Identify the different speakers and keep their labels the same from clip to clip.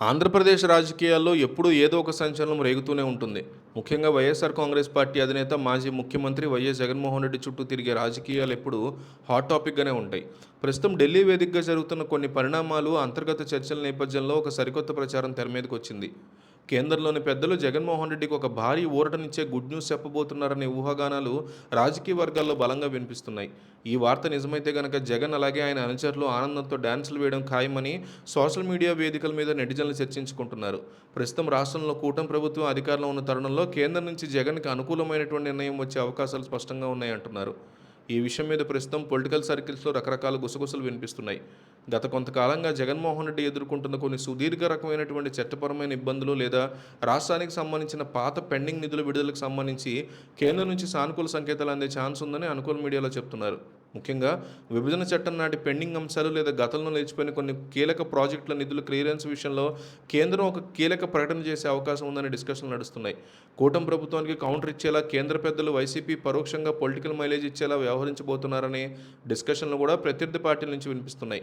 Speaker 1: ఆంధ్రప్రదేశ్ రాజకీయాల్లో ఎప్పుడూ ఏదో ఒక సంచలనం రేగుతూనే ఉంటుంది. ముఖ్యంగా వైఎస్ఆర్ కాంగ్రెస్ పార్టీ అధినేత, మాజీ ముఖ్యమంత్రి వైఎస్ జగన్మోహన్ రెడ్డి చుట్టూ తిరిగే రాజకీయాలు ఎప్పుడూ హాట్ టాపిక్‌గానే ఉంటాయి. ప్రస్తుతం ఢిల్లీ వేదికగా జరుగుతున్న కొన్ని పరిణామాలు, అంతర్గత చర్చల నేపథ్యంలో ఒక సరికొత్త ప్రచారం తెర మీదకొచ్చింది. కేంద్రంలోని పెద్దలు జగన్మోహన్ రెడ్డికి ఒక భారీ ఊరటనిచ్చే గుడ్ న్యూస్ చెప్పబోతున్నారనే ఊహాగానాలు రాజకీయ వర్గాల్లో బలంగా వినిపిస్తున్నాయి. ఈ వార్త నిజమైతే గనక జగన్ అలాగే ఆయన అనుచరులు ఆనందంతో డాన్సులు వేయడం ఖాయమని సోషల్ మీడియా వేదికల మీద నెటిజన్లు చర్చించుకుంటున్నారు. ప్రస్తుతం రాష్ట్రంలో కూటమి ప్రభుత్వం అధికారంలో ఉన్న తరుణంలో కేంద్రం నుంచి జగన్‌కి అనుకూలమైనటువంటి నిర్ణయం వచ్చే అవకాశాలు స్పష్టంగా ఉన్నాయంటున్నారు. ఈ విషయం మీద ప్రస్తుతం పొలిటికల్ సర్కిల్స్‌లో రకరకాల గుసగుసలు వినిపిస్తున్నాయి. గత కొంతకాలంగా జగన్మోహన్ రెడ్డి ఎదుర్కొంటున్న కొన్ని సుదీర్ఘ రకమైనటువంటి చట్టపరమైన ఇబ్బందులు లేదా రాష్ట్రానికి సంబంధించిన పాత పెండింగ్ నిధుల విడుదలకు సంబంధించి కేంద్రం నుంచి సానుకూల సంకేతాలు అందే ఛాన్స్ ఉందని అనుకూల మీడియాలో చెప్తున్నారు. ముఖ్యంగా విభజన చట్టం నాటి పెండింగ్ అంశాలు లేదా గతంలో నిలిచిపోయిన కొన్ని కీలక ప్రాజెక్టుల నిధుల క్లియరెన్స్ విషయంలో కేంద్రం ఒక కీలక ప్రకటన చేసే అవకాశం ఉందని డిస్కషన్లు నడుస్తున్నాయి. కూటమి ప్రభుత్వానికి కౌంటర్ ఇచ్చేలా కేంద్ర పెద్దలు వైసీపీ పరోక్షంగా పొలిటికల్ మైలేజ్ ఇచ్చేలా వ్యవహరించబోతున్నారనే డిస్కషన్లు కూడా ప్రత్యర్థి పార్టీల నుంచి వినిపిస్తున్నాయి.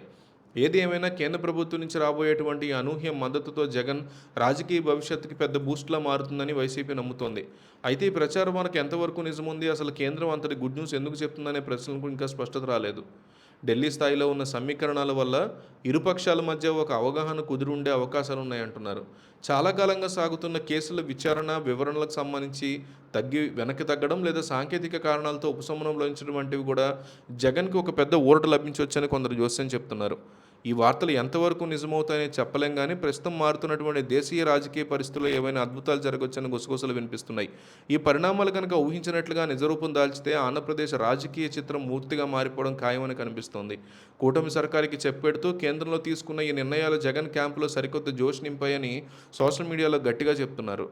Speaker 1: ఏది ఏమైనా కేంద్ర ప్రభుత్వం నుంచి రాబోయేటువంటి ఈ అనూహ్య మద్దతుతో జగన్ రాజకీయ భవిష్యత్తుకి పెద్ద బూస్ట్‌లా మారుతుందని వైసీపీ నమ్ముతోంది. అయితే ఈ ప్రచారం మనకు ఎంతవరకు నిజముంది, అసలు కేంద్రం అంతటి గుడ్ న్యూస్ ఎందుకు చెప్తుందనే ప్రశ్నలకు ఇంకా స్పష్టత రాలేదు. ఢిల్లీ స్థాయిలో ఉన్న సమీకరణాల వల్ల ఇరుపక్షాల మధ్య ఒక అవగాహన కుదిరి ఉండే అవకాశాలున్నాయంటున్నారు. చాలా కాలంగా సాగుతున్న కేసుల విచారణ, వివరణలకు సంబంధించి వెనక్కి తగ్గడం లేదా సాంకేతిక కారణాలతో ఉపశమనం లభించడం వంటివి కూడా జగన్‌కి ఒక పెద్ద ఊరట లభించవచ్చని కొందరు జోస్యం చెప్తున్నారు. ఈ వార్తలు ఎంతవరకు నిజమవుతాయని చెప్పలేం గానీ, ప్రస్తుతం మారుతున్నటువంటి దేశీయ రాజకీయ పరిస్థితుల్లో ఏవైనా అద్భుతాలు జరగొచ్చని గుసగుసలు వినిపిస్తున్నాయి. ఈ పరిణామాలు కనుక ఊహించినట్లుగా నిజరూపం దాల్చితే ఆంధ్రప్రదేశ్ రాజకీయ చిత్రం పూర్తిగా మారిపోవడం ఖాయమని కనిపిస్తోంది. కూటమి సర్కారుకి చెప్పెడుతూ కేంద్రంలో తీసుకున్న ఈ నిర్ణయాలు జగన్ క్యాంపులో సరికొత్త జోష్ నింపాయని సోషల్ మీడియాలో గట్టిగా చెప్తున్నారు.